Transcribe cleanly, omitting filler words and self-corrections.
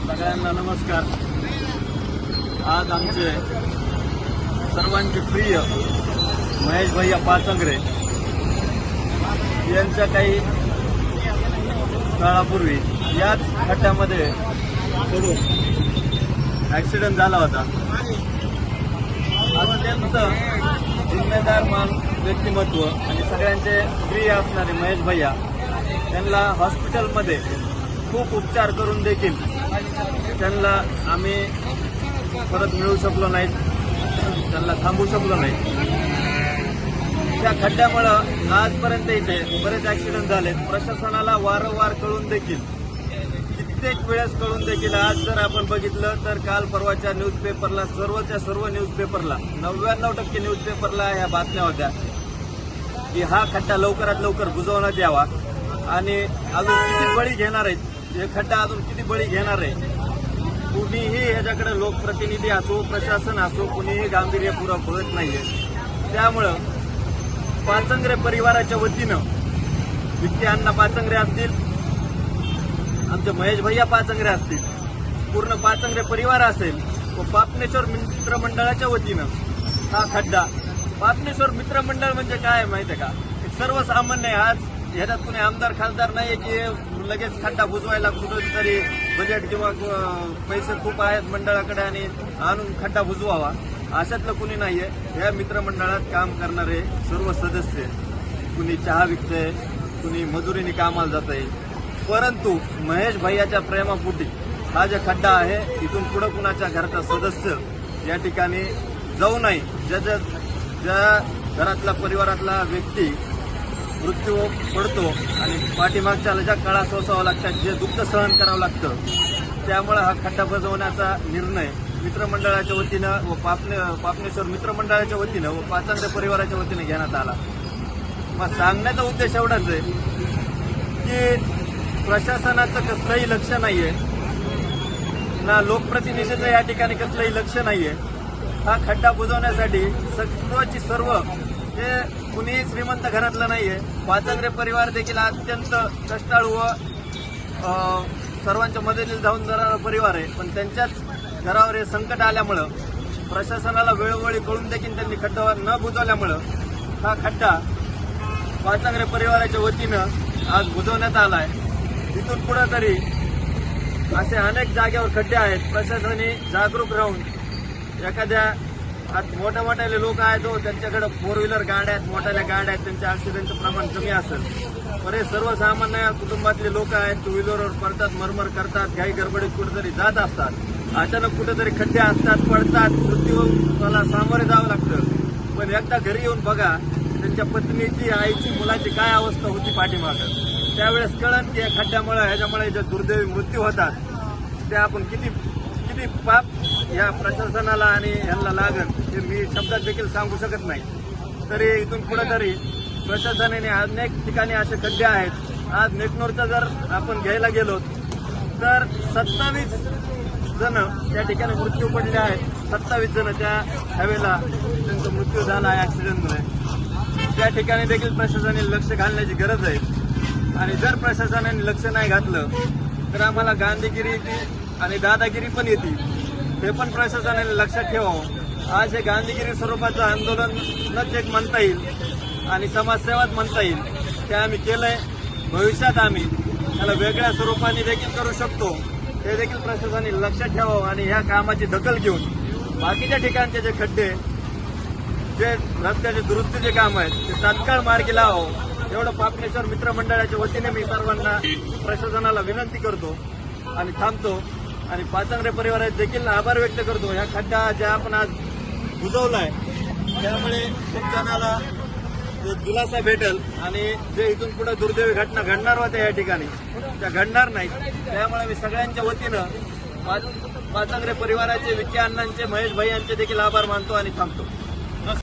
सगळ्यांना नमस्कार। आज आमचे सर्वांचे प्रिय महेश भैया पाचंगरे यांच्या काही काळापूर्वी याच खड्ड्यामध्ये पडून ॲक्सिडेंट झाला होता। अत्यंत जिम्मेदार व्यक्तिमत्व आणि सगळ्यांचे प्रिय असणारे महेश भैया त्यांना हॉस्पिटलमध्ये खूप उपचार करून देखील त्यांना आम्ही परत मिळू शकलो नाही, त्यांना थांबवू शकलो नाही। त्या खड्ड्यामुळं आजपर्यंत इथे बरेच ॲक्सिडेंट झाले। प्रशासनाला वारंवार कळून देखील कित्येक वेळेस कळून देखील आज जर आपण बघितलं तर काल परवाच्या न्यूजपेपरला सर्व न्यूजपेपरला 99% न्यूजपेपरला ह्या बातम्या होत्या की हा खड्डा लवकरात लवकर बुजवण्यात यावा आणि अजून किती बळी घेणार आहेत, हे खड्डा अजून किती बळी घेणार आहे। कुणीही ह्याच्याकडे लोकप्रतिनिधी असो प्रशासन असो कुणीही गांभीर्यपूर्वक बघत नाहीये। त्यामुळं पाचंगरे परिवाराच्या वतीनं विक्की अण्णा पाचंगरे असतील, आमचे महेश भैया पाचंगरे असतील, पूर्ण पाचंगरे परिवार असेल व पापनेश्वर मित्रमंडळाच्या वतीनं हा खड्डा, पापनेश्वर मित्रमंडळ म्हणजे काय माहिती आहे का, सर्वसामान्य आहे। आज ह्याच्यात कुणी आमदार खासदार नाही की लगेच खड्डा बुजवायला कुठं तरी बजेट किंवा पैसे खूप आहेत मंडळाकडे आणि आणून खड्डा बुजवावा अशातलं कुणी नाहीये। या मित्रमंडळात काम करणारे सर्व सदस्य, कुणी चहा विकतंय, कुणी मजुरीने कामाला जात आहे, परंतु महेश भैयाच्या प्रेमापोटी हा जो खड्डा आहे इथून पुढे कुणाच्या घरचा सदस्य या ठिकाणी जाऊ नये। ज्या घरातला परिवारातला व्यक्ती मृत्यू पडतो आणि पाठीमागच्या ज्या काळा सोसावं लागतात, जे दुःख सहन करावं लागतं, त्यामुळे हा खड्डा बुजवण्याचा निर्णय मित्रमंडळाच्या वतीनं व पापनेश्वर मित्रमंडळाच्या वतीनं व पाचंगरे परिवाराच्या वतीनं घेण्यात आला। मग सांगण्याचा उद्देश एवढाच आहे की प्रशासनाचं कसलंही लक्ष नाहीये ना, लोकप्रतिनिधीचं या ठिकाणी कसलंही लक्ष नाहीये। हा खड्डा बुजवण्यासाठी सर्वची सर्व हे कुणीही श्रीमंत घरातलं नाहीये। पाचंगरे परिवार देखील अत्यंत कष्टाळू व सर्वांच्या मदतीला धावून जाणारा परिवार आहे, पण त्यांच्याच घरावर हे संकट आल्यामुळं प्रशासनाला वेळोवेळी कळून देखील त्यांनी खड्डा न बुजवल्यामुळं हा खड्डा पाचंगरे परिवाराच्या वतीनं आज बुजवण्यात आला आहे। इथून पुढे तरी असे अनेक जागेवर खड्डे आहेत, प्रशासनाने जागरूक राहून एखाद्या मोठ्या मोठ्याले लोक आहेत हो, त्यांच्याकडे 4 व्हीलर गाड्या आहेत, मोठ्या गाड्या आहेत, त्यांच्या ॲक्सिडेंटचं प्रमाण कमी असेल, पण हे सर्वसामान्य कुटुंबातले लोक आहेत, 2 व्हीलरवर पडतात, मरमर करतात, काही गडबडीत कुठेतरी जात असतात, अचानक कुठेतरी खड्डे असतात, पडतात, मृत्यूला सामोरे जावं लागतं। पण एकदा घरी येऊन बघा त्यांच्या पत्नीची, आईची, मुलाची काय अवस्था होती पाठीमागं, त्यावेळेस कळन की या खड्ड्यामुळे ह्याच्यामुळे जे दुर्दैवी मृत्यू होतात ते आपण किती पाप या प्रशासनाला आणि यांना लागन हे मी शब्दात देखील सांगू शकत नाही। तरी इथून पुढे तरी प्रशासनाने अनेक ठिकाणी असे खड्डे आहेत। आज नेकनूरचा जर आपण घ्यायला गेलो तर 27 जण त्या ठिकाणी मृत्यू पडले आहेत। 27 जण त्या हवेला त्यांचा मृत्यू झाला आहे ॲक्सिडेंटमुळे। त्या ठिकाणी देखील प्रशासनाने लक्ष घालण्याची गरज आहे आणि जर प्रशासनाने लक्ष नाही घातलं तर आम्हाला गांधीगिरी आणि दादागिरी पण येते, हे पण प्रशासनाने लक्षात ठेवावं। आज हे गांधीगिरी स्वरूपाचं आंदोलनच एक म्हणता येईल आणि समाजसेवाच म्हणता येईल, ते आम्ही केलंय। भविष्यात आम्ही त्याला वेगळ्या स्वरूपाने देखील करू शकतो, ते देखील प्रशासनाने लक्षात ठेवावं आणि ह्या कामाची दखल घेऊन बाकीच्या ठिकाणचे जे खड्डे, जे रस्त्याचे दुरुस्तीचे काम आहेत ते तात्काळ मार्गी लावावं, एवढं पापनेश्वर मित्रमंडळाच्या वतीने मी सर्वांना प्रशासनाला विनंती करतो आणि थांबतो आणि पाचंगरे परिवारात देखील आभार व्यक्त करतो। ह्या खड्डा ज्या आपण आज बुजवलाय त्यामुळे खूप जणाला दिलासा भेटेल आणि जे इथून पुढे दुर्दैवी घटना घडणार होत्या या ठिकाणी त्या घडणार नाहीत। त्यामुळे मी सगळ्यांच्या वतीनं पाचंगरे परिवाराचे, विक्की अण्णांचे, महेश भैयांचे देखील आभार मानतो आणि थांबतो।